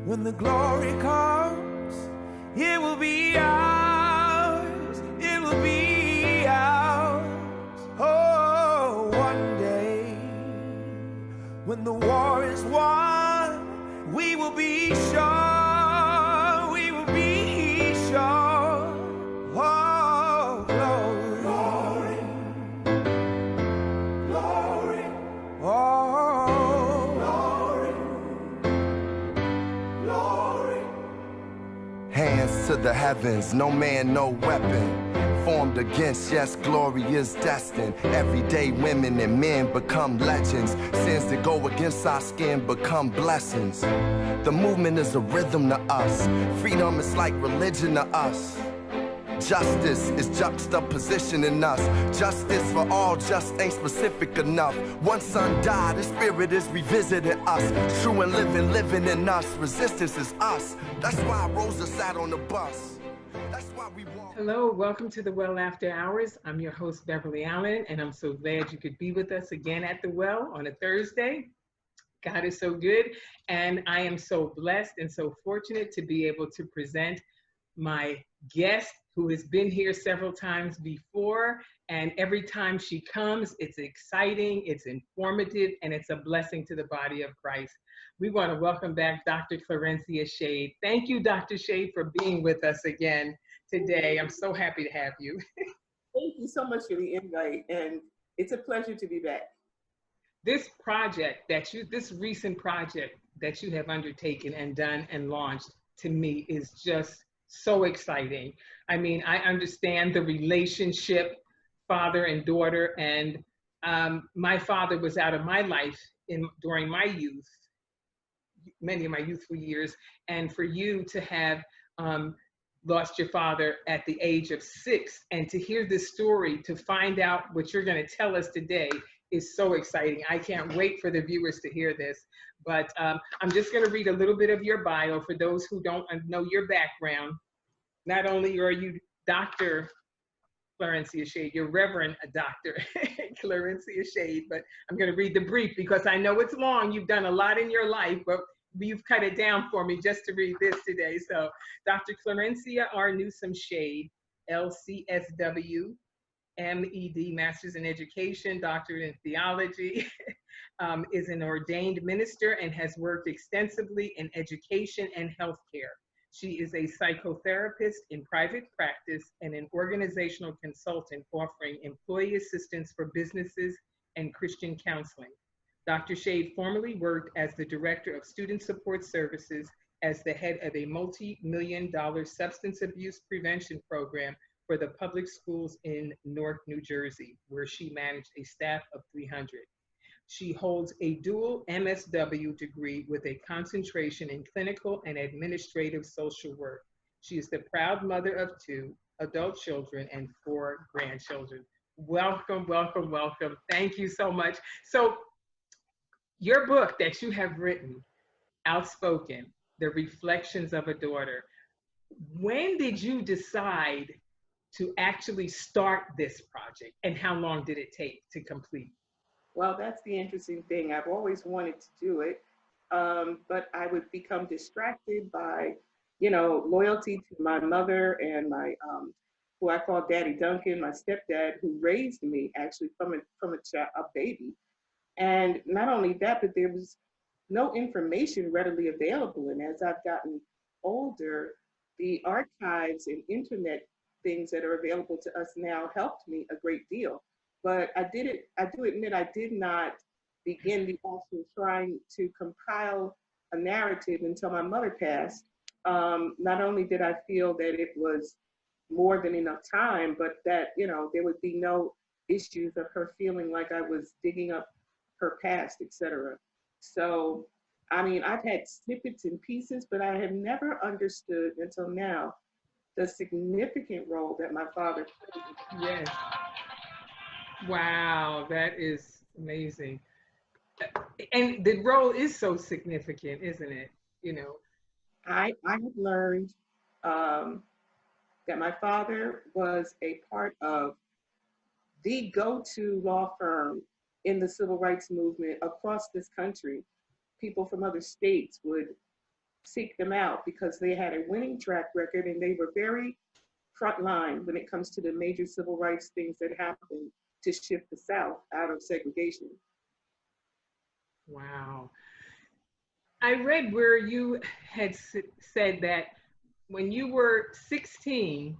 When the glory comes, it will be ours. It will be ours. Oh, one day, when the war is won, we will be sure. We will be sure. Oh, glory, glory, glory. Oh, glory, glory. Hands to the heavens, no man, no weapon formed against, yes, glory is destined. Everyday women and men become legends. Sins that go against our skin become blessings. The movement is a rhythm to us. Freedom is like religion to us. Justice is juxtaposition in us. Justice for all just ain't specific enough. One son died, his spirit is revisiting us. True and living in us. Resistance is us. That's why Rosa sat on the bus. That's why we walk. Hello, welcome to the Well After Hours. I'm your host, Beverly Allen, and I'm so glad you could be with us again at the Well on a Thursday. God is so good, and I am so blessed and so fortunate to be able to present my guest who has been here several times before, and every time she comes, it's exciting, it's informative, and it's a blessing to the body of Christ. We want to welcome back Dr. Clarencia Shade. Thank you, Dr. Shade, for being with us again today. I'm so happy to have you. Thank you so much for the invite, and it's a pleasure to be back. This recent project that you have undertaken and done and launched, to me, is just so exciting. I mean, I understand the relationship, father and daughter, and my father was out of my life during my youth, many of my youthful years, and for you to have lost your father at the age of 6, and to hear this story, to find out what you're going to tell us today is so exciting. I can't wait for the viewers to hear this. But I'm just going to read a little bit of your bio for those who don't know your background. Not only are you Dr. Clarencia Shade, you're Reverend Dr. Clarencia Shade, but I'm going to read the brief because I know it's long. You've done a lot in your life, but you've cut it down for me just to read this today. So Dr. Clarencia R. Newsome Shade, LCSW, MED, Master's in Education, Doctorate in Theology, is an ordained minister and has worked extensively in education and healthcare. She is a psychotherapist in private practice and an organizational consultant offering employee assistance for businesses and Christian counseling. Dr. Shade formerly worked as the Director of Student Support Services as the head of a multi-million-dollar substance abuse prevention program for the public schools in Newark, New Jersey, where she managed a staff of 300. She holds a dual MSW degree with a concentration in clinical and administrative social work. She is the proud mother of 2 adult children and 4 grandchildren. Welcome, welcome, welcome. Thank you so much. So your book that you have written, Outspoken, The Reflections of a Daughter, when did you decide to actually start this project, and how long did it take to complete? Well, that's the interesting thing. I've always wanted to do it, but I would become distracted by, loyalty to my mother and my, who I call Daddy Duncan, my stepdad, who raised me actually from a baby. And not only that, but there was no information readily available. And as I've gotten older, the archives and internet things that are available to us now helped me a great deal. But I do admit I did not begin the actual trying to compile a narrative until my mother passed. Not only did I feel that it was more than enough time, but that, there would be no issues of her feeling like I was digging up her past, etc. So, I mean, I've had snippets and pieces, but I have never understood until now the significant role that my father played. Yes. Wow, that is amazing. And the role is so significant, isn't it? I have learned that my father was a part of the go-to law firm in the civil rights movement across this country. People from other states would seek them out because they had a winning track record and they were very front line when it comes to the major civil rights things that happened to shift the South out of segregation. Wow. I read where you had said that when you were 16,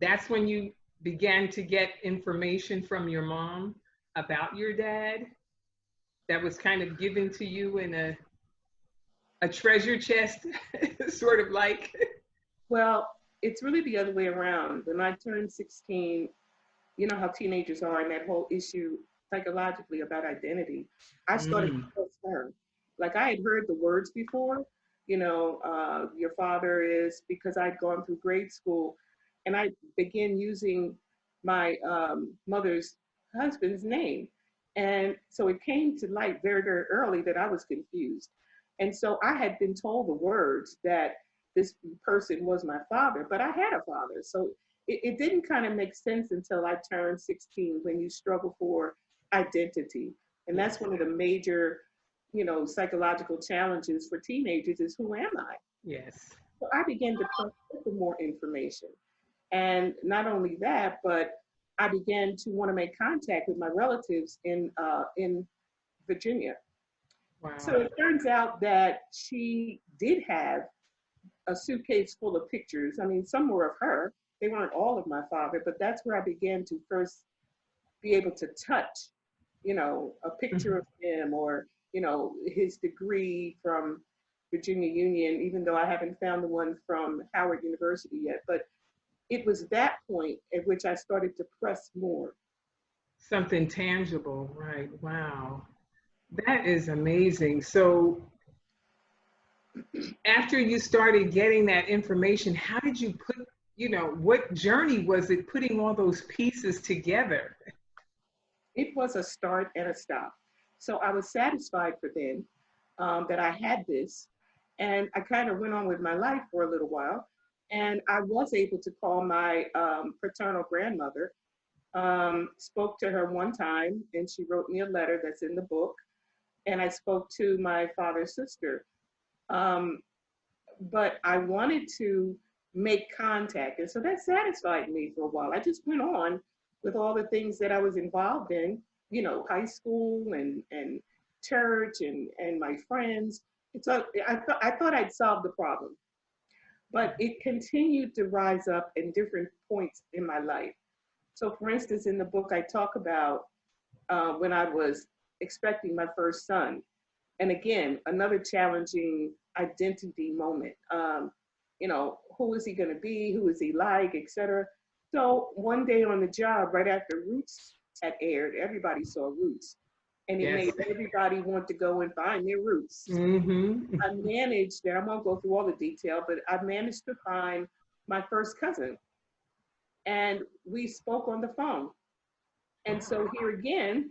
that's when you began to get information from your mom about your dad that was kind of given to you in a treasure chest, sort of like. Well, it's really the other way around. When I turned 16, you know how teenagers are and that whole issue psychologically about identity. I started to trust her. Like I had heard the words before, your father is, because I'd gone through grade school and I began using my mother's husband's name. And so it came to light very, very early that I was confused. And so I had been told the words that this person was my father, but I had a father. So it didn't kind of make sense until I turned 16 when you struggle for identity. And that's one of the major, psychological challenges for teenagers is who am I? Yes. So I began to push for more information. And not only that, but I began to want to make contact with my relatives in Virginia. Wow. So it turns out that she did have a suitcase full of pictures. I mean, some were of her. They weren't all of my father, but that's where I began to first be able to touch, a picture of him or, his degree from Virginia Union, even though I haven't found the one from Howard University yet. But it was that point at which I started to press more. Something tangible, right? Wow. That is amazing. So after you started getting that information, how did you put, what journey was it putting all those pieces together? It was a start and a stop. So I was satisfied for then that I had this. And I kind of went on with my life for a little while. And I was able to call my paternal grandmother, spoke to her one time, and she wrote me a letter that's in the book. And I spoke to my father's sister. But I wanted to make contact. And so that satisfied me for a while. I just went on with all the things that I was involved in, high school and church and my friends. So I thought I'd solved the problem. But it continued to rise up in different points in my life. So for instance, in the book, I talk about when I was expecting my first son. And again, another challenging identity moment. Who is he going to be? Who is he like, et cetera. So one day on the job, right after Roots had aired, everybody saw Roots. And it made everybody want to go and find their roots. Mm-hmm. I managed, and I won't go through all the detail, but I managed to find my first cousin. And we spoke on the phone. And so here again,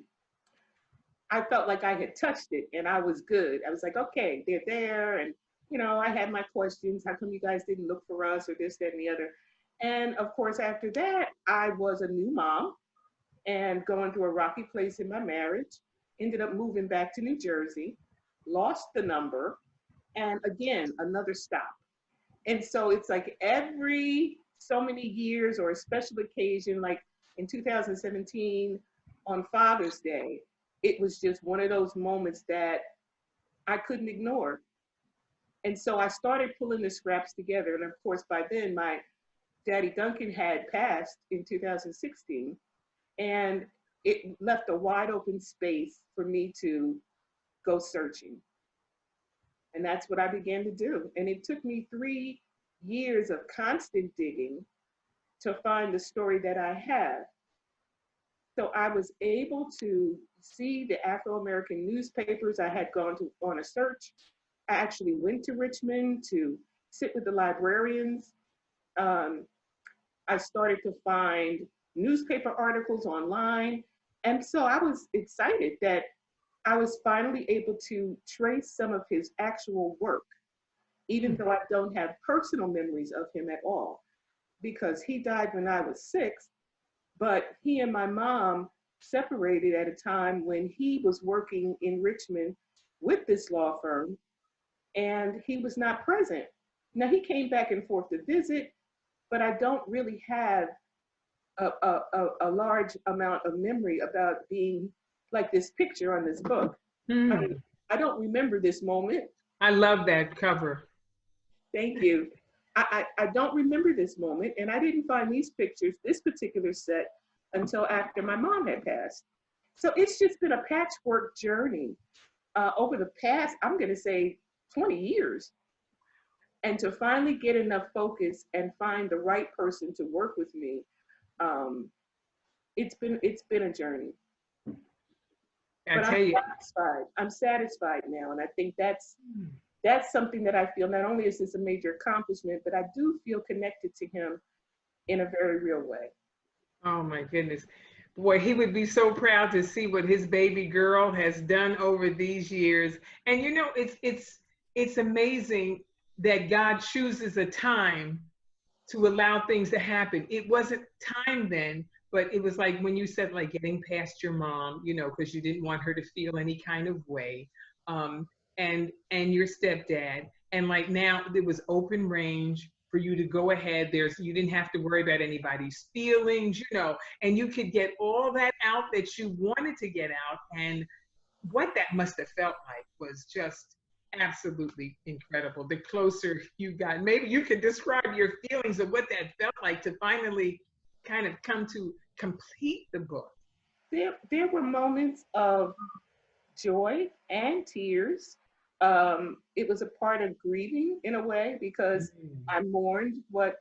I felt like I had touched it and I was good. I was like, okay, they're there. And, I had my questions. How come you guys didn't look for us or this, that, and the other? And of course, after that, I was a new mom and going through a rocky place in my marriage. Ended up moving back to New Jersey, lost the number, and again, another stop. And so it's like every so many years or a special occasion, like in 2017 on Father's Day, it was just one of those moments that I couldn't ignore. And so I started pulling the scraps together. And of course, by then, my daddy Duncan had passed in 2016. And it left a wide open space for me to go searching. And that's what I began to do. And it took me 3 years of constant digging to find the story that I have. So I was able to see the Afro-American newspapers. I had gone on a search. I actually went to Richmond to sit with the librarians. I started to find newspaper articles online. And so I was excited that I was finally able to trace some of his actual work, even though I don't have personal memories of him at all, because he died when I was 6, but he and my mom separated at a time when he was working in Richmond with this law firm, and he was not present. Now he came back and forth to visit, but I don't really have a large amount of memory about being like this picture on this book. I mean, I don't remember this moment. I love that cover. Thank you. I don't remember this moment, and I didn't find these pictures, this particular set, until after my mom had passed. So it's just been a patchwork journey over the past, I'm going to say, 20 years. And to finally get enough focus and find the right person to work with me, it's been a journey. But I'm satisfied now, and I think that's something that I feel. Not only is this a major accomplishment, but I do feel connected to him in a very real way. Oh my goodness. Boy, he would be so proud to see what his baby girl has done over these years. And you know, it's amazing that God chooses a time to allow things to happen. It wasn't time then, but it was like when you said, like, getting past your mom, you know, because you didn't want her to feel any kind of way, and your stepdad, and like now there was open range for you to go ahead. You didn't have to worry about anybody's feelings, you know, and you could get all that out that you wanted to get out. And what that must have felt like was just absolutely incredible. The closer you got, maybe you could describe your feelings of what that felt like to finally kind of come to complete the book. There were moments of joy and tears. It was a part of grieving in a way, because I mourned what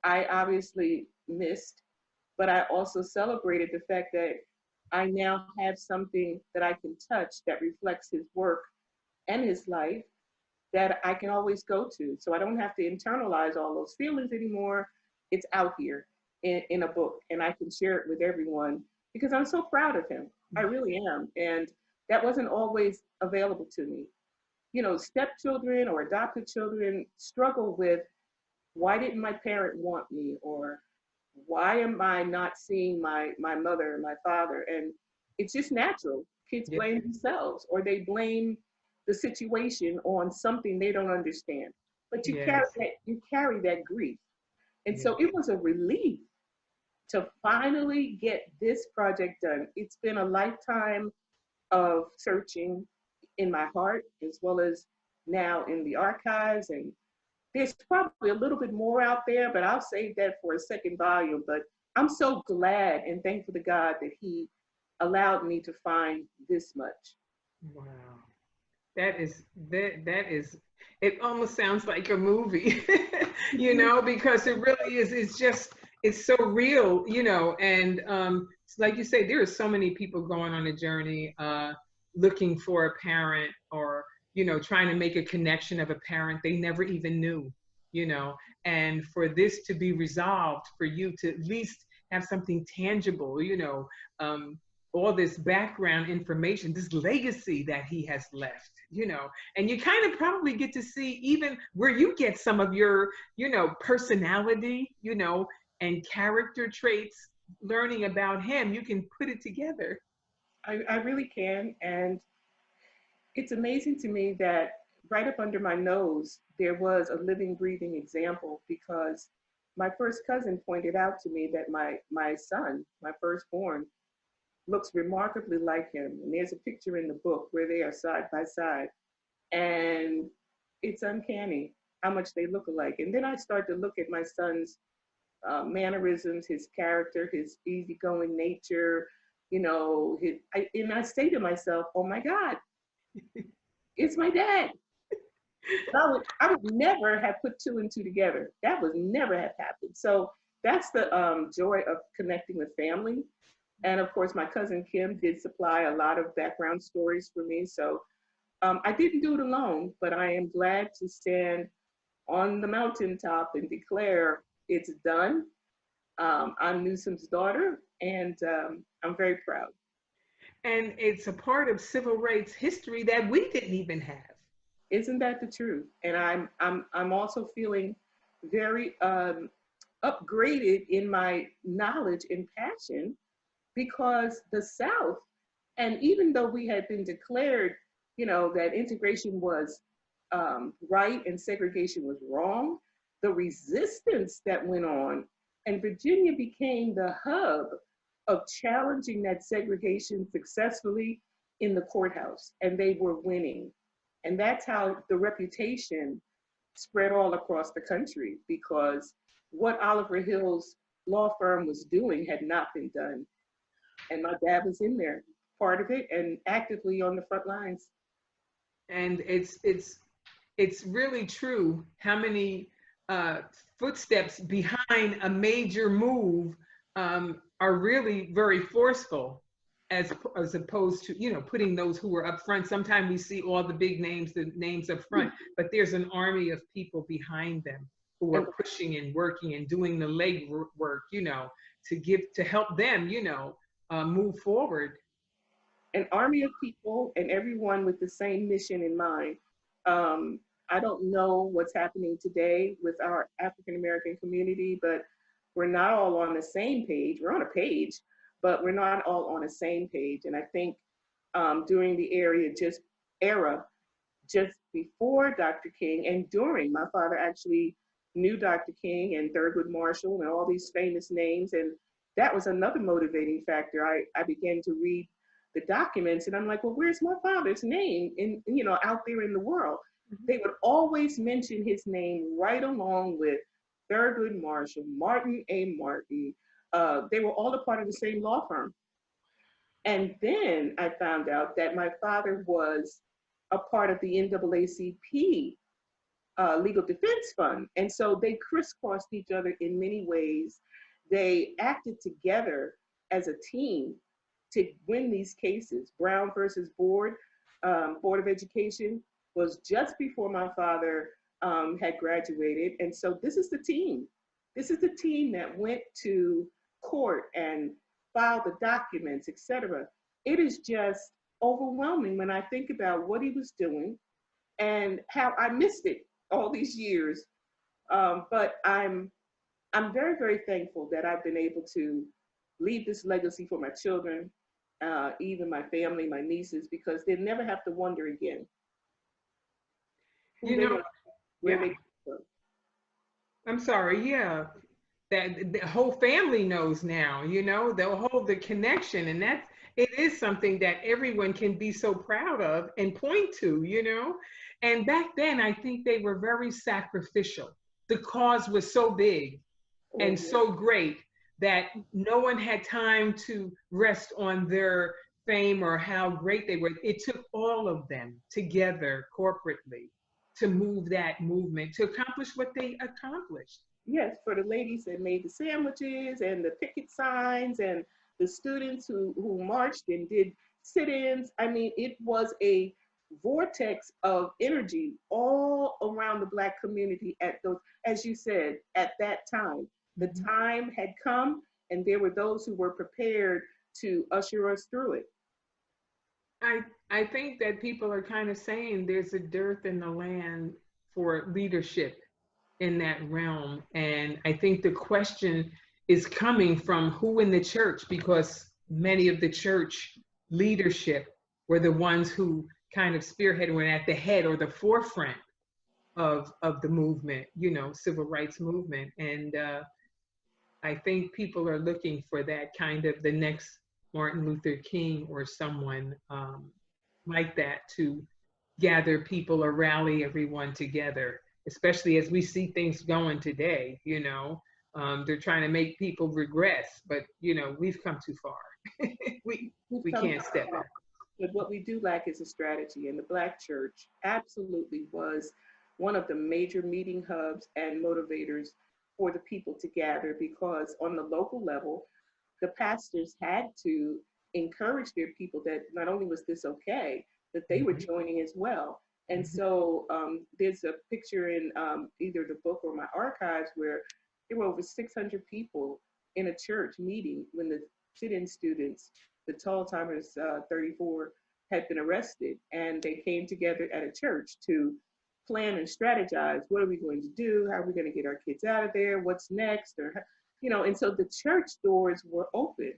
I obviously missed, but I also celebrated the fact that I now have something that I can touch that reflects his work and his life that I can always go to. So I don't have to internalize all those feelings anymore. It's out here in a book, and I can share it with everyone because I'm so proud of him. I really am. And that wasn't always available to me. You know, stepchildren or adopted children struggle with, why didn't my parent want me? Or why am I not seeing my mother and my father? And it's just natural. Kids blame themselves, or they blame the situation on something they don't understand. But you carry that grief. And so it was a relief to finally get this project done. It's been a lifetime of searching in my heart, as well as now in the archives. And there's probably a little bit more out there, but I'll save that for a second volume. But I'm so glad and thankful to God that he allowed me to find this much. Wow. That is, it almost sounds like a movie, you know, because it really is, it's so real, you know. And like you say, there are so many people going on a journey, looking for a parent, or, you know, trying to make a connection of a parent they never even knew, you know. And for this to be resolved, for you to at least have something tangible, you know, all this background information, this legacy that he has left, you know. And you kind of probably get to see even where you get some of your, you know, personality, you know, and character traits. Learning about him, you can put it together. I really can. And it's amazing to me that right up under my nose, there was a living, breathing example, because my first cousin pointed out to me that my son, my firstborn, looks remarkably like him. And there's a picture in the book where they are side by side. And it's uncanny how much they look alike. And then I start to look at my son's mannerisms, his character, his easygoing nature, you know, and I say to myself, oh my God, it's my dad. I would never have put two and two together. That would never have happened. So that's the joy of connecting with family. And of course, my cousin Kim did supply a lot of background stories for me. So I didn't do it alone, but I am glad to stand on the mountaintop and declare it's done. I'm Newsome's daughter, and I'm very proud. And it's a part of civil rights history that we didn't even have. Isn't that the truth? And I'm also feeling very upgraded in my knowledge and passion, because the South, and even though we had been declared, you know, that integration was right and segregation was wrong, the resistance that went on, and Virginia became the hub of challenging that segregation successfully in the courthouse, and they were winning. And that's how the reputation spread all across the country, because what Oliver Hill's law firm was doing had not been done. And my dad was in there, part of it, and actively on the front lines. And it's really true how many footsteps behind a major move are really very forceful, as opposed to, you know, putting those who are up front. Sometimes we see all the big names, the names up front, but there's an army of people behind them who are pushing and working and doing the leg work, you know, to help them, you know, move forward. An army of people, and everyone with the same mission in mind. I don't know what's happening today with our African American community, but we're not all on the same page. We're on a page, but we're not all on the same page. And I think during the era just before Dr. King and during, my father actually knew Dr. King and Thurgood Marshall and all these famous names, and that was another motivating factor. I began to read the documents, and I'm like, well, where's my father's name in, you know, out there in the world? They would always mention his name right along with Thurgood Marshall, Martin A. Martin. They were all a part of the same law firm. And then I found out that my father was a part of the NAACP Legal Defense Fund. And so they crisscrossed each other in many ways. They acted together as a team to win these cases. Brown versus Board of Education was just before my father had graduated. And so this is the team. This is the team that went to court and filed the documents, etc. It is just overwhelming when I think about what he was doing and how I missed it all these years. But I'm very, very thankful that I've been able to leave this legacy for my children, even my family, my nieces, because they never have to wonder again who You they know, were, where yeah. they came from. I'm sorry, yeah. That the whole family knows now, you know, the connection. And that's, it is something that everyone can be so proud of and point to, you know. And back then, I think they were very sacrificial. The cause was so big and so great that no one had time to rest on their fame or how great they were. It took all of them together corporately to move that movement, to accomplish what they accomplished. Yes, for the ladies that made the sandwiches and the picket signs and the students who marched and did sit-ins. I mean, it was a vortex of energy all around the Black community at those, as you said, at that time. The time had come, and there were those who were prepared to usher us through it. I think that people are kind of saying there's a dearth in the land for leadership in that realm. And I think the question is coming from who in the church, because many of the church leadership were the ones who kind of spearheaded, were at the head or the forefront of the movement, you know, civil rights movement. And I think people are looking for that kind of the next Martin Luther King or someone like that to gather people or rally everyone together, especially as we see things going today, you know. They're trying to make people regress, but, you know, we've come too far. we can't step back. But what we do lack is a strategy, and the Black church absolutely was one of the major meeting hubs and motivators for the people to gather, because on the local level, the pastors had to encourage their people that not only was this okay, that they were joining as well. And so there's a picture in either the book or my archives where there were over 600 people in a church meeting when the sit-in students, the Tall Timers 34, had been arrested. And they came together at a church to plan and strategize. What are we going to do? How are we going to get our kids out of there? What's next? Or, you know, and so the church doors were open.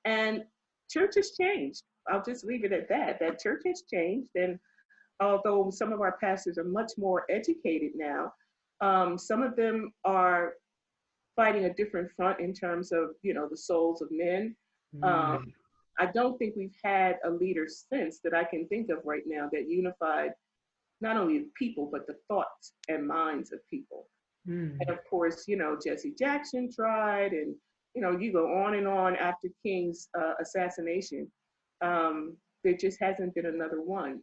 And church has changed. I'll just leave it at that. That church has changed. And although some of our pastors are much more educated now, some of them are fighting a different front in terms of, the souls of men. Um, Mm, I don't think we've had a leader since that I can think of right now that unified not only the people, but the thoughts and minds of people. And mm, of course, Jesse Jackson tried, and, you go on and on after King's assassination. There just hasn't been another one.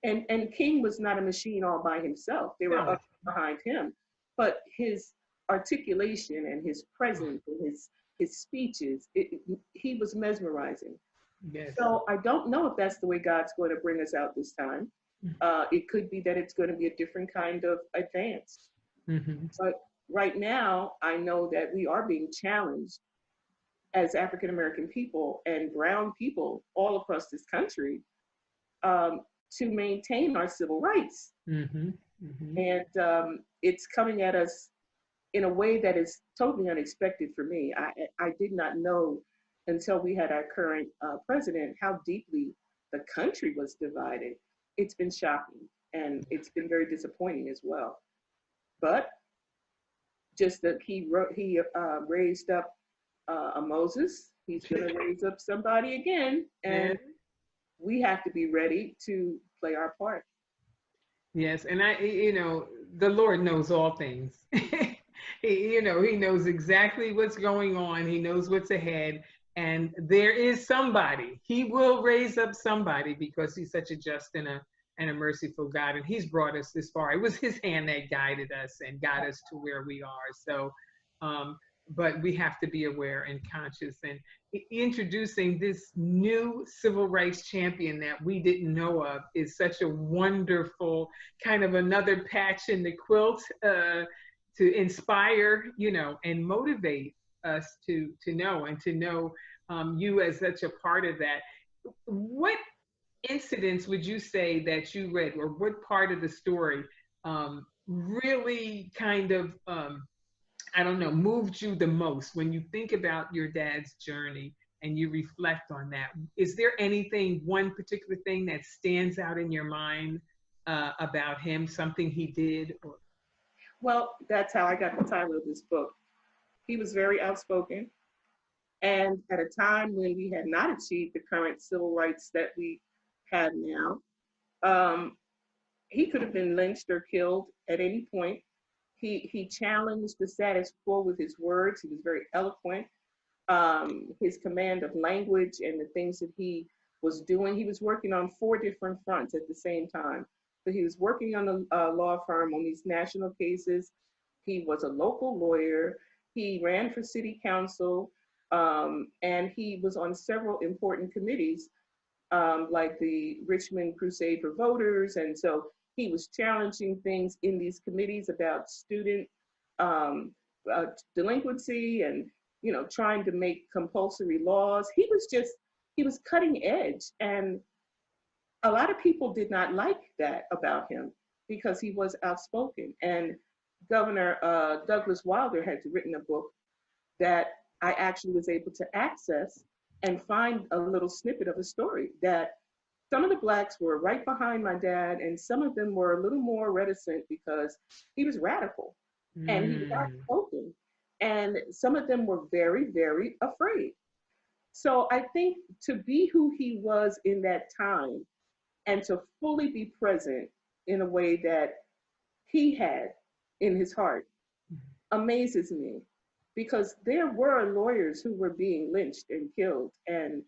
And King was not a machine all by himself. There were no. others behind him, but his articulation and his presence and his speeches, he was mesmerizing. Yes. So I don't know if that's the way God's going to bring us out this time. It could be that it's going to be a different kind of advance. Mm-hmm. But right now, I know that we are being challenged as African American people and brown people all across this country, um, to maintain our civil rights. Mm-hmm. Mm-hmm. And it's coming at us in a way that is totally unexpected for me. I did not know until we had our current president how deeply the country was divided. It's been shocking, and it's been very disappointing as well. But just that he raised up a Moses, he's going to raise up somebody again, Yeah. and we have to be ready to play our part. Yes, and the Lord knows all things. He knows exactly what's going on. He knows what's ahead, and there is somebody. He will raise up somebody because he's such a just and a merciful God, and he's brought us this far. It was his hand that guided us and got us to where we are. So, but we have to be aware and conscious. And introducing this new civil rights champion that we didn't know of is such a wonderful kind of another patch in the quilt, to inspire, and motivate us to know and to know you as such a part of that. What incidents would you say that you read, or what part of the story really kind of I don't know, moved you the most when you think about your dad's journey and you reflect on that? Is there anything, one particular thing that stands out in your mind about him, something he did? Or... Well, that's how I got the title of this book. He was very outspoken. And at a time when we had not achieved the current civil rights that we have now, um, he could have been lynched or killed at any point. He challenged the status quo with his words. He was very eloquent. His command of language and the things that he was doing. He was working on 4 different fronts at the same time. So he was working on a law firm on these national cases. He was a local lawyer. He ran for city council, and he was on several important committees, like the Richmond Crusade for Voters. And so he was challenging things in these committees about student um, delinquency and, trying to make compulsory laws. He was cutting edge. And a lot of people did not like that about him because he was outspoken. And Governor Douglas Wilder had written a book that I actually was able to access and find a little snippet of a story that some of the Blacks were right behind my dad, and some of them were a little more reticent because he was radical and he was outspoken. And some of them were very, very afraid. So I think to be who he was in that time and to fully be present in a way that he had in his heart amazes me, because there were lawyers who were being lynched and killed, and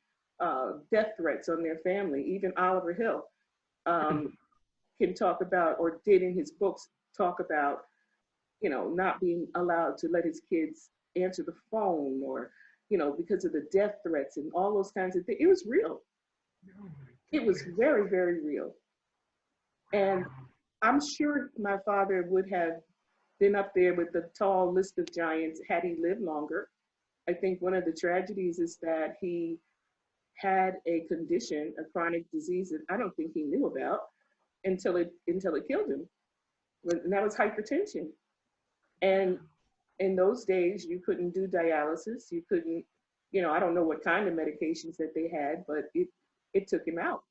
death threats on their family. Even Oliver Hill can talk about, or did in his books talk about, not being allowed to let his kids answer the phone, or, because of the death threats and all those kinds of things. It was real. It was very, very real. And I'm sure my father would have been up there with the tall list of giants had he lived longer. I think one of the tragedies is that he had a condition, a chronic disease that I don't think he knew about until it killed him. And that was hypertension. And in those days, you couldn't do dialysis. You couldn't, I don't know what kind of medications that they had, but it took him out.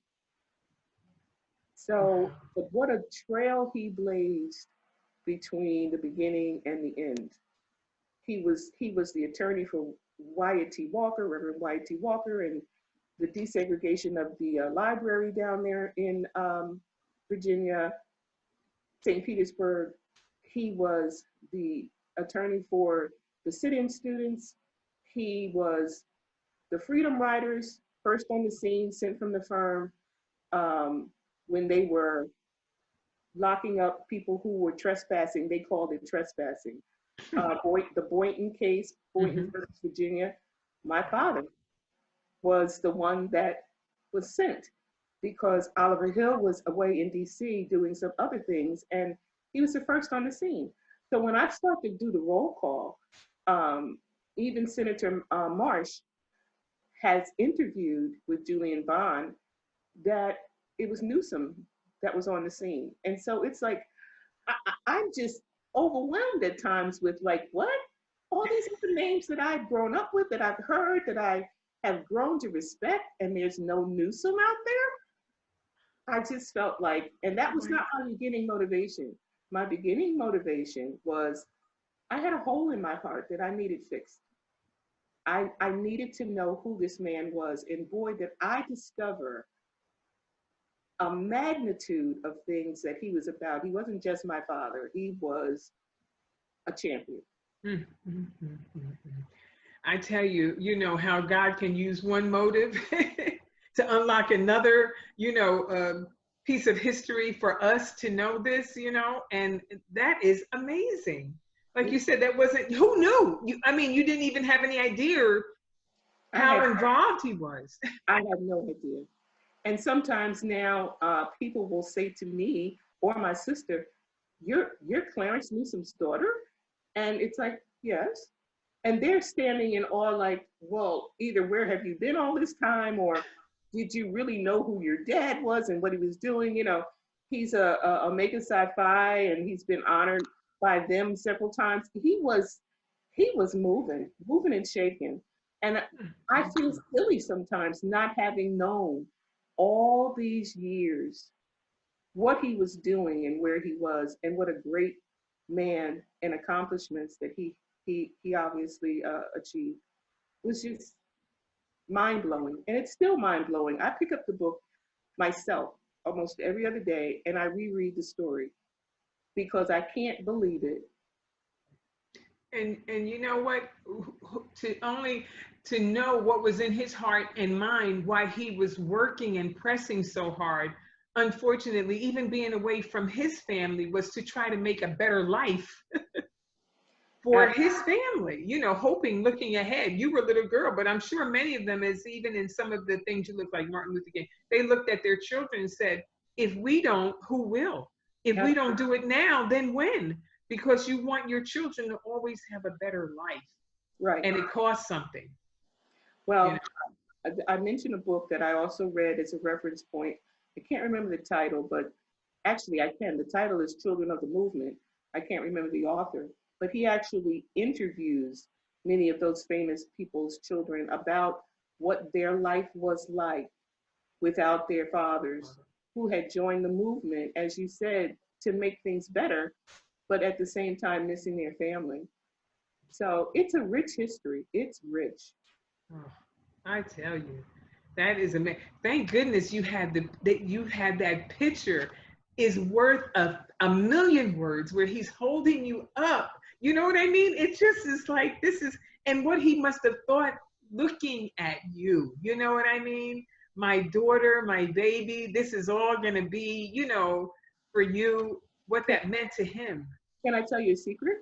So, but what a trail he blazed between the beginning and the end. He was the attorney for Wyatt T. Walker, Reverend Wyatt T. Walker, and the desegregation of the library down there in Virginia, St. Petersburg. He was the attorney for the sit-in students. He was the Freedom Riders, first on the scene, sent from the firm when they were locking up people who were trespassing. They called it trespassing. The Boynton case, Boynton versus Virginia. My father was the one that was sent because Oliver Hill was away in DC doing some other things, and he was the first on the scene. So when I started to do the roll call, even Senator Marsh has interviewed with Julian Bond that it was Newsome that was on the scene. And so it's like, I'm just overwhelmed at times with like, what? All these other names that I've grown up with, that I've heard, that I have grown to respect, and there's no Newsome out there. I just felt like, and that was not my beginning motivation. My beginning motivation was I had a hole in my heart that I needed fixed. I needed to know who this man was. And boy, did I discover a magnitude of things that he was about. He wasn't just my father, he was a champion. I tell you, you know, how God can use one motive to unlock another, you know, piece of history for us to know this, you know, and that is amazing. Like you said, that wasn't, who knew? I mean, you didn't even have any idea how involved he was. I had no idea. And sometimes now people will say to me or my sister, you're Clarence Newsome's daughter? And it's like, yes. And they're standing in awe like, well, either where have you been all this time, or did you really know who your dad was and what he was doing? You know, he's a Omega Psi-Phi, and he's been honored by them several times. He was moving and shaking. And I feel silly sometimes not having known all these years what he was doing and where he was, and what a great man and accomplishments that he obviously achieved. It was just mind-blowing, and it's still mind-blowing. I pick up the book myself almost every other day and I reread the story because I can't believe it. And you know what, to know what was in his heart and mind, why he was working and pressing so hard, unfortunately, even being away from his family, was to try to make a better life for his family, you know, hoping, looking ahead. You were a little girl, but I'm sure many of them, as even in some of the things you look like Martin Luther King, they looked at their children and said, if we don't, who will? If we don't do it now, then when? Because you want your children to always have a better life. Right. And it costs something. Well, you know? I mentioned a book that I also read as a reference point. I can't remember the title, but actually I can. The title is Children of the Movement. I can't remember the author, but he actually interviews many of those famous people's children about what their life was like without their fathers, who had joined the movement, as you said, to make things better, but at the same time missing their family. So it's a rich history. It's rich. Oh, I tell you, that is amazing. Thank goodness you had that picture. Is worth a million words, where he's holding you up. You know what I mean? It just is like, this is, and what he must have thought looking at you. You know what I mean? My daughter, my baby, this is all going to be, you know, for you, what that meant to him. Can I tell you a secret?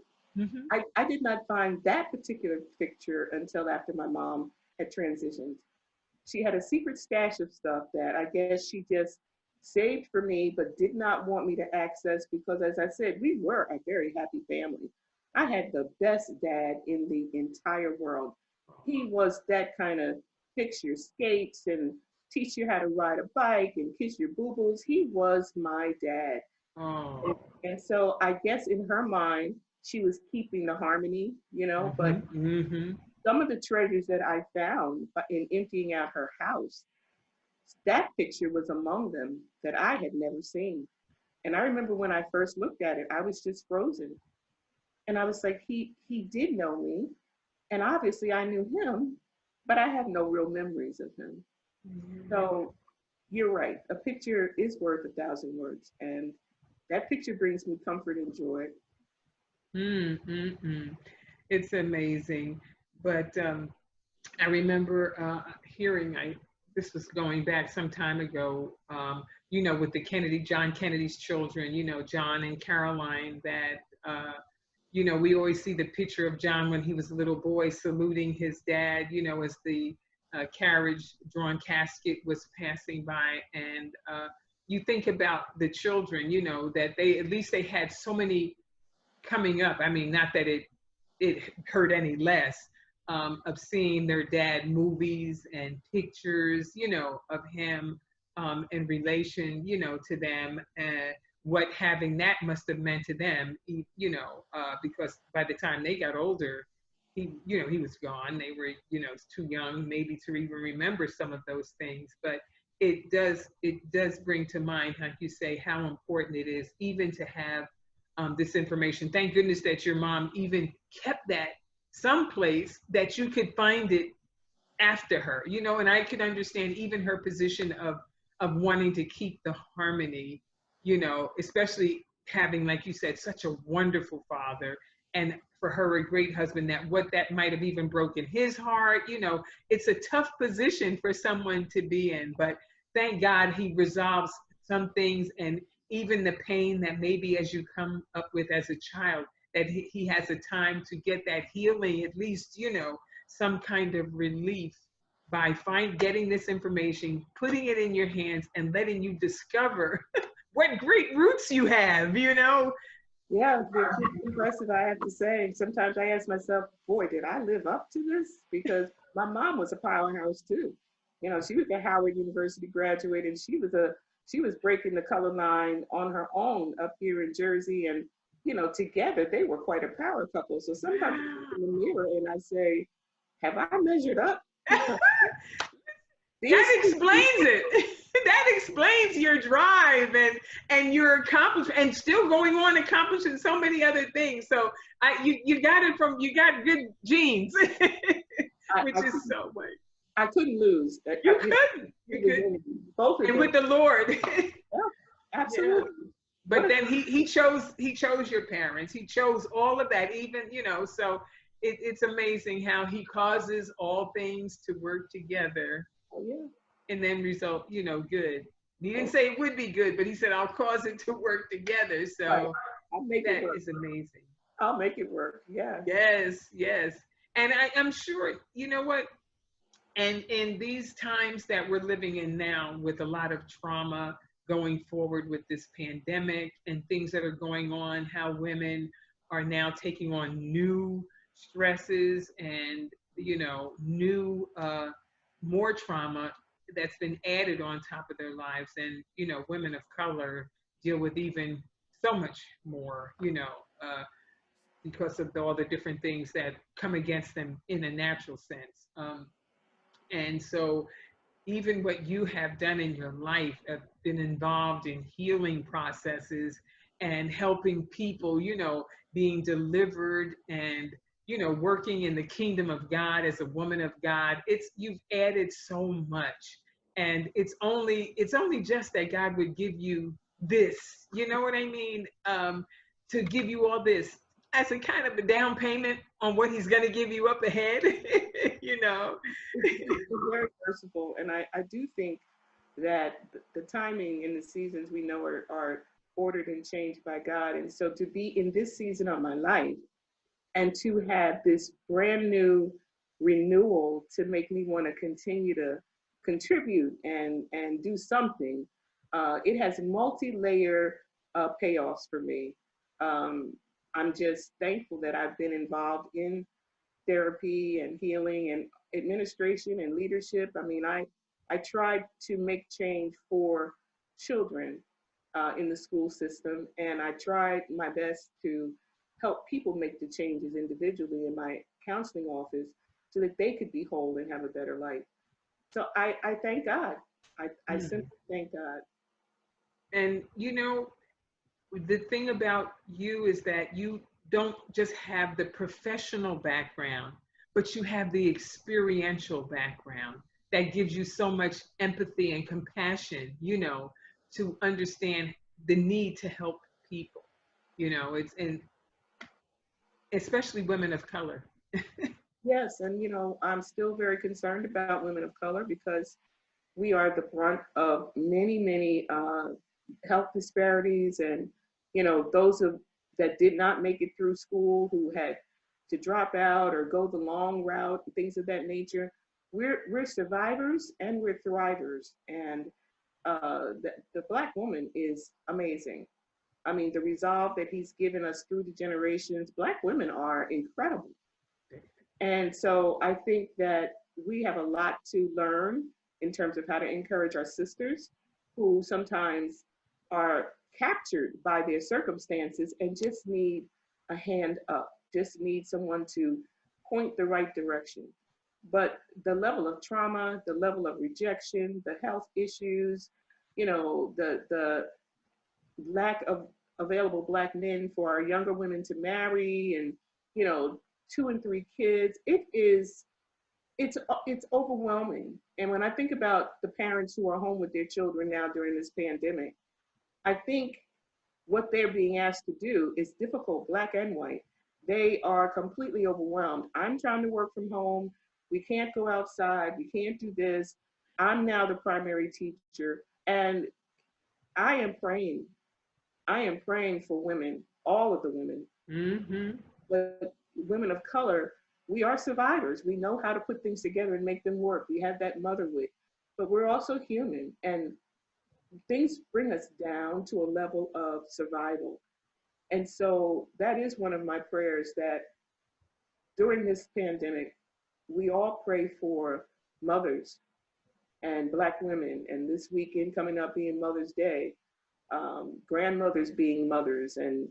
I did not find that particular picture until after my mom had transitioned. She had a secret stash of stuff that I guess she just saved for me, but did not want me to access, because as I said, we were a very happy family. I had the best dad in the entire world. He was that kind of fix your skates and teach you how to ride a bike and kiss your boo-boos. He was my dad. Oh. And so I guess in her mind, she was keeping the harmony, you know, but some of the treasures that I found in emptying out her house that picture was among them that I had never seen. And I remember when I first looked at it, I was just frozen. And I was like, he did know me. And obviously I knew him, but I have no real memories of him. So you're right. A picture is worth 1,000 words. And that picture brings me comfort and joy. It's amazing. But I remember hearing, this was going back some time ago, with the John Kennedy's children, John and Caroline, that, we always see the picture of John when he was a little boy saluting his dad, as the carriage drawn casket was passing by. And you think about the children, that at least they had so many coming up. I mean, not that it hurt any less, of seeing their dad movies and pictures, of him in relation, to them, what having that must have meant to them, because by the time they got older, he was gone. They were, too young maybe to even remember some of those things. But it does bring to mind, like you say, how important it is even to have this information. Thank goodness that your mom even kept that someplace that you could find it after her, and I could understand even her position of wanting to keep the harmony, especially having, like you said, such a wonderful father, and for her a great husband, that might have even broken his heart. It's a tough position for someone to be in, but thank God he resolves some things, and even the pain that maybe as you come up with as a child, that he has a time to get that healing, at least, some kind of relief by getting this information, putting it in your hands, and letting you discover what great roots you have, Yeah, they're pretty impressive, I have to say. Sometimes I ask myself, boy, did I live up to this? Because my mom was a powerhouse too. She was a Howard University graduate, and she was breaking the color line on her own up here in Jersey. And, together they were quite a power couple. So sometimes I look in the mirror and I say, have I measured up? That explains it. That explains your drive and your accomplishment, and still going on accomplishing so many other things. So you got good genes, which is so much. I couldn't lose. You couldn't. Both of them. And with the Lord. Yeah, absolutely. Yeah. But then he chose your parents. He chose all of that, even, so it's amazing how he causes all things to work together. Oh, yeah. And then result, good. He didn't say it would be good, but he said, I'll cause it to work together. So I'll make it work. Is amazing. I'll make it work. Yeah. Yes. And I'm sure, you know what? And in these times that we're living in now, with a lot of trauma going forward with this pandemic and things that are going on, how women are now taking on new stresses and, new, more trauma that's been added on top of their lives. And, women of color deal with even so much more, because of all the different things that come against them in a natural sense. And so even what you have done in your life, have been involved in healing processes and helping people, being delivered and, working in the kingdom of God as a woman of God. You've added so much. And it's only just that God would give you this, you know what I mean? To give you all this as a kind of a down payment on what he's going to give you up ahead, It's very merciful. And I do think that the timing and the seasons we know are ordered and changed by God. And so to be in this season of my life and to have this brand new renewal to make me want to continue to contribute and do something, it has multi-layer payoffs for me. I'm just thankful that I've been involved in therapy and healing and administration and leadership. I mean, I tried to make change for children in the school system, and I tried my best to help people make the changes individually in my counseling office so that they could be whole and have a better life. So I thank God I simply thank God. And the thing about you is that you don't just have the professional background, but you have the experiential background that gives you so much empathy and compassion, to understand the need to help people. It's and especially women of color. Yes, and I'm still very concerned about women of color because we are the brunt of many, many health disparities, and those that did not make it through school, who had to drop out or go the long route, and things of that nature. We're survivors and we're thrivers, and the Black woman is amazing. I mean, the resolve that he's given us through the generations, Black women are incredible. And so I think that we have a lot to learn in terms of how to encourage our sisters who sometimes are captured by their circumstances and just need a hand up, just need someone to point the right direction. But the level of trauma, the level of rejection, the health issues, the lack of available Black men for our younger women to marry, and 2 and 3 kids, it's overwhelming. And when I think about the parents who are home with their children now during this pandemic, I think what they're being asked to do is difficult, Black and white. They are completely overwhelmed. I'm trying to work from home. We can't go outside. We can't do this. I'm now the primary teacher. And I am praying. I am praying for women, all of the women. But women of color, we are survivors. We know how to put things together and make them work. We have that motherhood, but we're also human, and things bring us down to a level of survival. And so that is one of my prayers, that during this pandemic, we all pray for mothers and Black women, and this weekend coming up being Mother's Day, grandmothers being mothers, and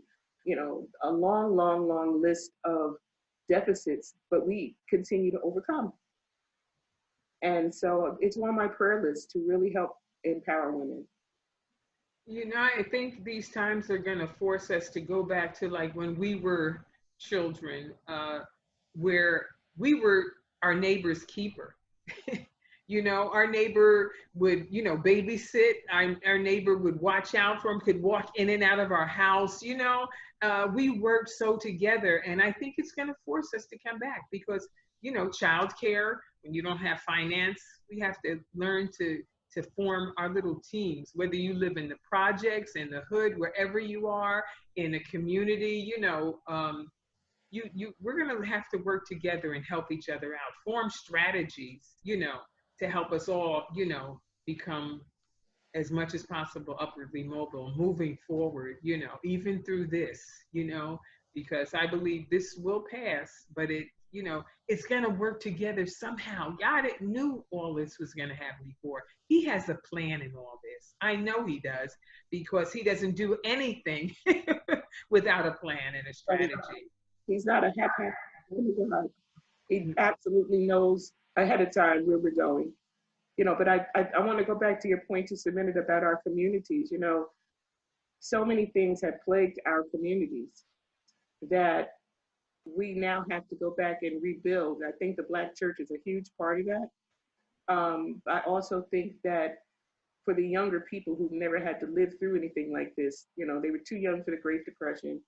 a long, long, long list of deficits, but we continue to overcome. And so it's on my prayer list to really help empower women. I think these times are going to force us to go back to like when we were children, where we were our neighbor's keeper. Our neighbor would, babysit. Our neighbor would watch out for him, could walk in and out of our house. We worked so together. And I think it's going to force us to come back because, childcare, when you don't have finance, we have to learn to form our little teams, whether you live in the projects, in the hood, wherever you are, in a community, we're going to have to work together and help each other out, form strategies, to help us all, become as much as possible upwardly mobile, moving forward, even through this, because I believe this will pass, but it's going to work together somehow. God knew all this was going to happen before. He has a plan in all this. I know he does, because he doesn't do anything without a plan and a strategy. He's not a haphazard God. He absolutely knows ahead of time where we're going. But I want to go back to your point just a minute about our communities. So many things have plagued our communities that we now have to go back and rebuild. I think the Black church is a huge part of that. I also think that for the younger people who've never had to live through anything like this, they were too young for the Great Depression,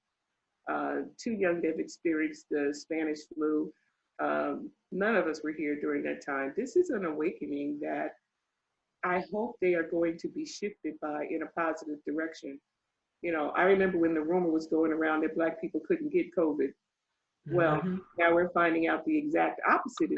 too young to have experienced the Spanish flu. None of us were here during that time. This is an awakening that I hope they are going to be shifted by in a positive direction. I remember when the rumor was going around that Black people couldn't get COVID. Well, now we're finding out the exact opposite.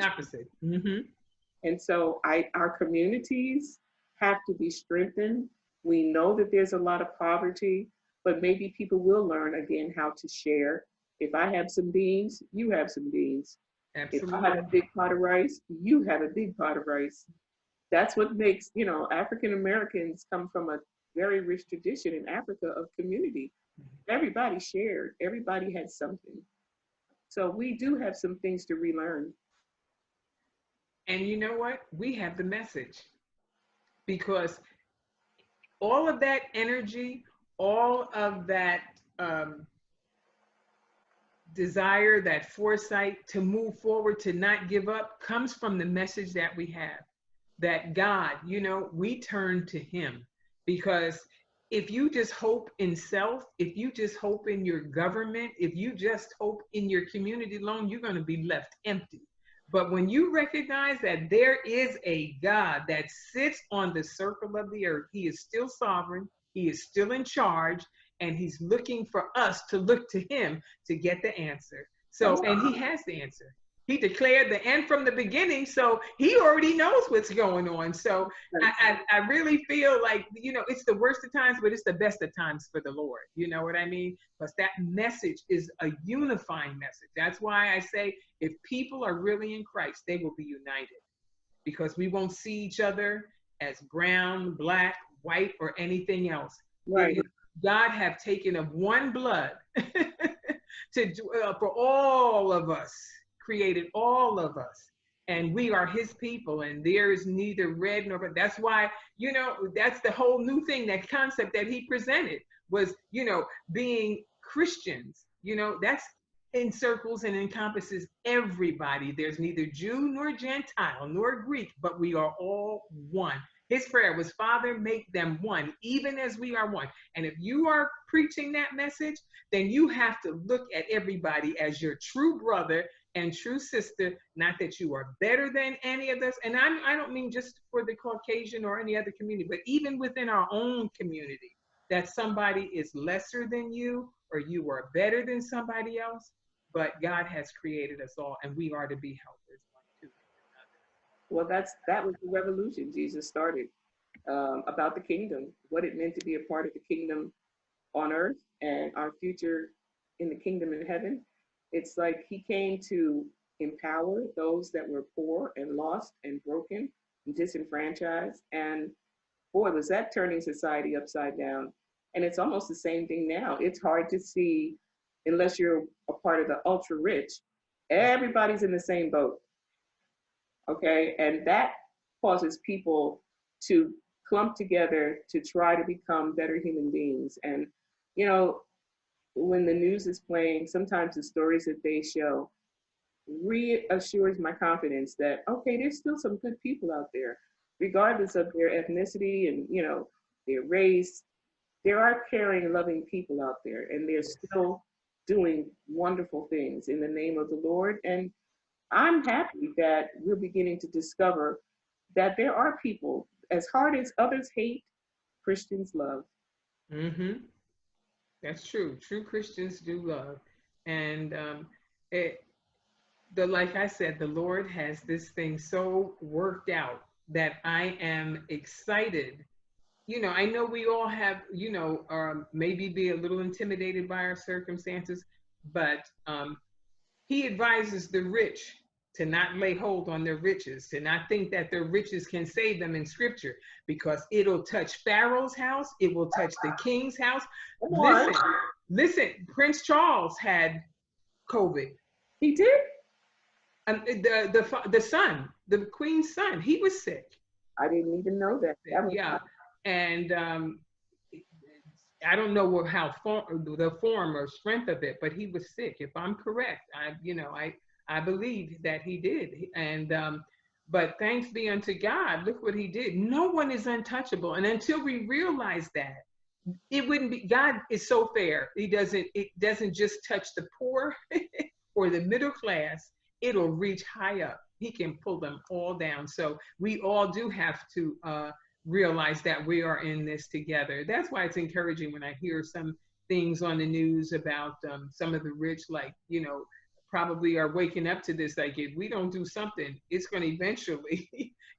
And so our communities have to be strengthened. We know that there's a lot of poverty, but maybe people will learn again how to share. If I have some beans, you have some beans. Absolutely. If I have a big pot of rice, you have a big pot of rice. That's what makes, African Americans come from a very rich tradition in Africa of community. Everybody shared, everybody had something. So we do have some things to relearn. And you know what? We have the message. because all of that energy, all of that desire, that foresight to move forward, to not give up, comes from the message that we have, that God, we turn to him. Because if you just hope in self, if you just hope in your government, if you just hope in your community alone, you're going to be left empty. But when you recognize that there is a God that sits on the circle of the earth, he is still sovereign, he is still in charge, and he's looking for us to look to him to get the answer. So, and he has the answer. He declared the end from the beginning, so he already knows what's going on. So I really feel like, it's the worst of times, but it's the best of times for the Lord. You know what I mean? Because that message is a unifying message. That's why I say if people are really in Christ, they will be united, because we won't see each other as brown, black, white, or anything else. Right. God have taken of one blood for all of us, created all of us, and we are his people, and there is neither red nor black. That's why, that's the whole new thing, that concept that he presented was, being Christians, that's encircles and encompasses everybody. There's neither Jew nor Gentile nor Greek, but we are all one. His prayer was, Father, make them one, even as we are one. And if you are preaching that message, then you have to look at everybody as your true brother and true sister, not that you are better than any of us. And I don't mean just for the Caucasian or any other community, but even within our own community, that somebody is lesser than you or you are better than somebody else. But God has created us all, and we are to be helpers one to another. Well, that was the revolution Jesus started, about the kingdom, what it meant to be a part of the kingdom on earth and our future in the kingdom in heaven. It's like he came to empower those that were poor and lost and broken and disenfranchised. And boy, was that turning society upside down. And it's almost the same thing now. It's hard to see, unless you're a part of the ultra rich, everybody's in the same boat. Okay, and that causes people to clump together to try to become better human beings. And, when the news is playing, sometimes the stories that they show reassures my confidence that, okay, there's still some good people out there, regardless of their ethnicity and, their race. There are caring, loving people out there, and they're still doing wonderful things in the name of the Lord. And I'm happy that we're beginning to discover that there are people, as hard as others hate, Christians love. Mm-hmm. That's true. True Christians do love. And like I said, the Lord has this thing so worked out that I am excited. I know we all have, maybe be a little intimidated by our circumstances, but he advises the rich to not lay hold on their riches, to not think that their riches can save them in scripture, because it'll touch Pharaoh's house, it will touch the king's house. Listen, Prince Charles had COVID. He did? The son, the queen's son, he was sick. I didn't even know that. Yeah, and I don't know the form or strength of it, but he was sick. If I'm correct, I believe that he did. And but thanks be unto God, look what he did. No one is untouchable. And until we realize that, it wouldn't be. God is so fair. It doesn't just touch the poor or the middle class. It'll reach high up. He can pull them all down. So we all do have to realize that we are in this together. That's why it's encouraging when I hear some things on the news about some of the rich, like, probably are waking up to this. Like, if we don't do something, it's going to eventually,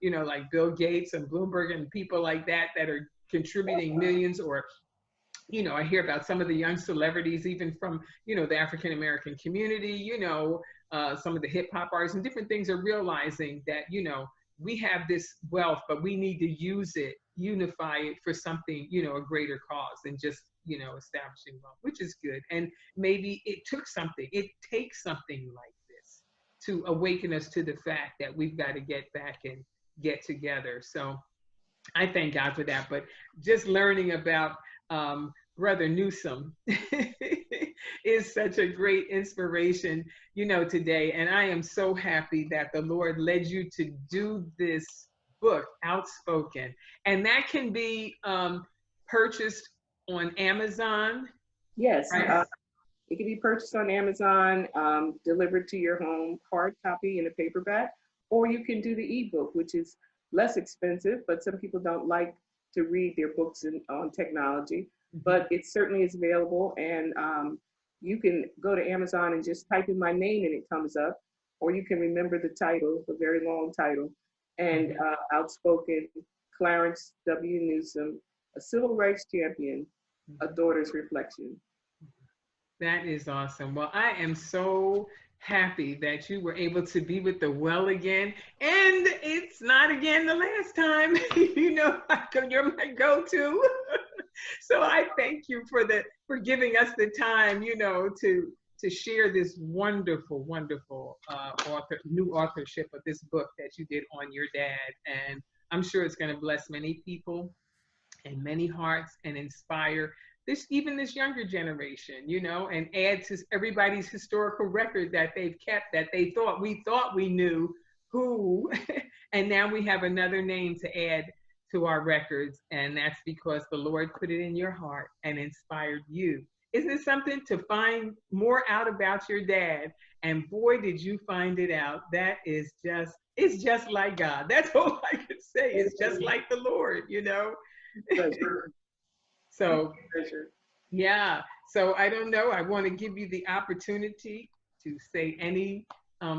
like Bill Gates and Bloomberg and people like that are contributing millions. Or, I hear about some of the young celebrities, even from, the African-American community, some of the hip hop artists and different things are realizing that, we have this wealth, but we need to use it, unify it for something, a greater cause than just, establishing wealth, which is good. And maybe it takes something like this to awaken us to the fact that we've got to get back and get together. So I thank God for that. But just learning about Brother Newsome is such a great inspiration, today. And I am so happy that the Lord led you to do this book, Outspoken. And that can be purchased on Amazon, Yes, right? it can be purchased on Amazon, delivered to your home, hard copy in a paperback, or you can do the ebook, which is less expensive, but some people don't like to read their books on technology. But it certainly is available, and you can go to Amazon and just type in my name and it comes up, or you can remember the title, the very long title, and Outspoken, Clarence W. Newsome, a civil rights champion, a daughter's reflection. That is awesome. Well, I am so happy that you were able to be with the well again. And it's not again the last time. You're my go-to. So I thank you for giving us the time, to share this wonderful, wonderful new authorship of this book that you did on your dad. And I'm sure it's going to bless many people and many hearts and inspire even this younger generation, and add to everybody's historical record that they've kept, that we thought we knew who, and now we have another name to add to our records, and that's because the Lord put it in your heart and inspired you. Isn't it something to find more out about your dad? And boy, did you find it out. It's just like God. That's all I could say. It's just like the Lord, Pleasure. So, Pleasure. yeah. So I don't know. I want to give you the opportunity to say any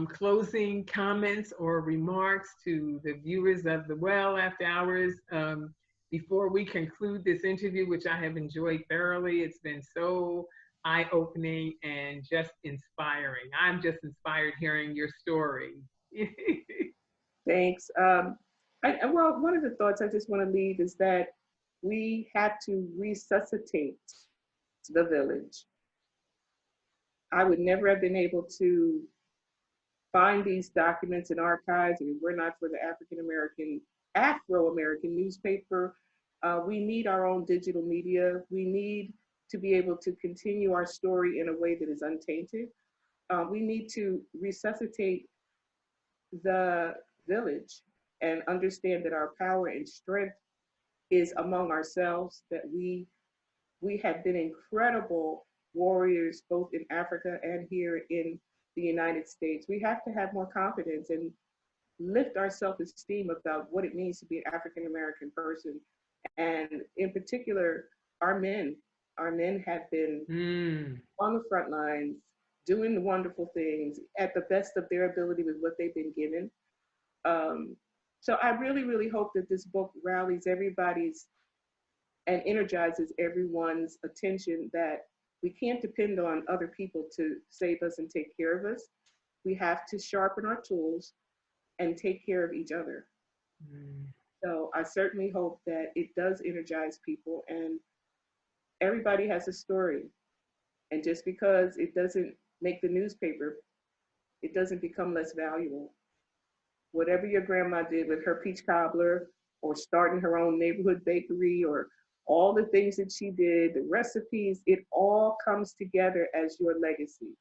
closing comments or remarks to the viewers of the Well After Hours before we conclude this interview, which I have enjoyed thoroughly. It's been so eye-opening and just inspiring. I'm just inspired hearing your story. Thanks. Well, one of the thoughts I just want to leave is that we have to resuscitate the village. I would never have been able to find these documents in archives if it were not for the Afro-American newspaper. We need our own digital media. We need to be able to continue our story in a way that is untainted. We need to resuscitate the village and understand that our power and strength is among ourselves, that we have been incredible warriors both in Africa and here in the United States. We have to have more confidence and lift our self-esteem about what it means to be an African American person. And in particular, our men have been on the front lines, doing the wonderful things at the best of their ability with what they've been given. So I really, really hope that this book rallies everybody's and energizes everyone's attention, that we can't depend on other people to save us and take care of us. We have to sharpen our tools and take care of each other. So I certainly hope that it does energize people, and everybody has a story. And just because it doesn't make the newspaper, it doesn't become less valuable. Whatever your grandma did with her peach cobbler, or starting her own neighborhood bakery, or all the things that she did, the recipes, it all comes together as your legacy.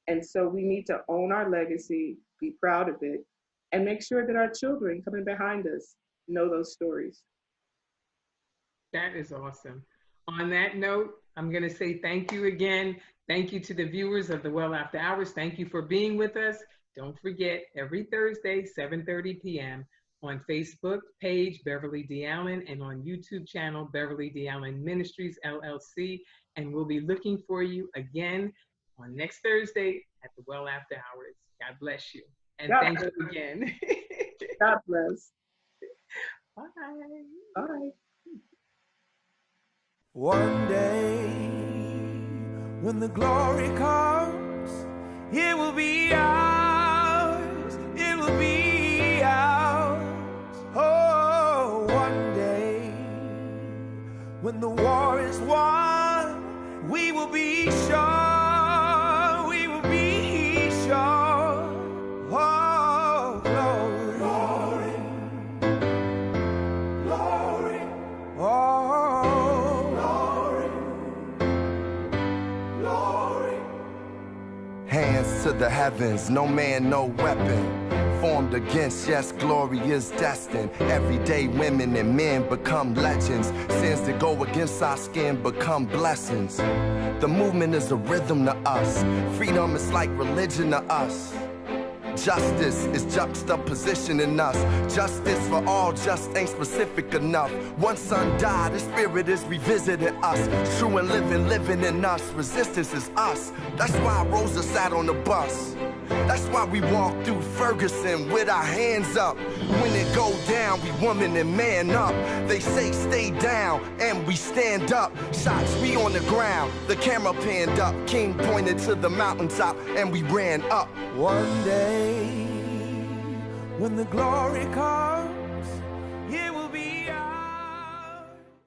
And so we need to own our legacy, be proud of it, and make sure that our children coming behind us know those stories. That is awesome. On that note, I'm going to say thank you again. Thank you to the viewers of the Well After Hours. Thank you for being with us. Don't forget, every Thursday, 7:30 p.m. on Facebook page, Beverly D. Allen, and on YouTube channel, Beverly D. Allen Ministries, LLC. And we'll be looking for you again on next Thursday at the Well After Hours. God bless you. And thank you again. God bless. Bye. Bye. One day, when the glory comes, it will be ours. It will be ours. Oh, one day, when the war is won, we will be sure. We will be sure. Oh, glory, glory, glory. Hands to the heavens, no man, no weapon formed against, yes, glory is destined. Everyday women and men become legends. Sins that go against our skin become blessings. The movement is a rhythm to us. Freedom is like religion to us. Justice is juxtaposition in us. Justice for all just ain't specific enough. One son died, the spirit is revisiting us. True and living in us. Resistance is us. That's why Rosa sat on the bus. That's why we walk through Ferguson with our hands up. When it go down, we woman and man up. They say stay down, and we stand up. Shots, we on the ground, the camera panned up. King pointed to the mountaintop, and we ran up. One day, when the glory comes,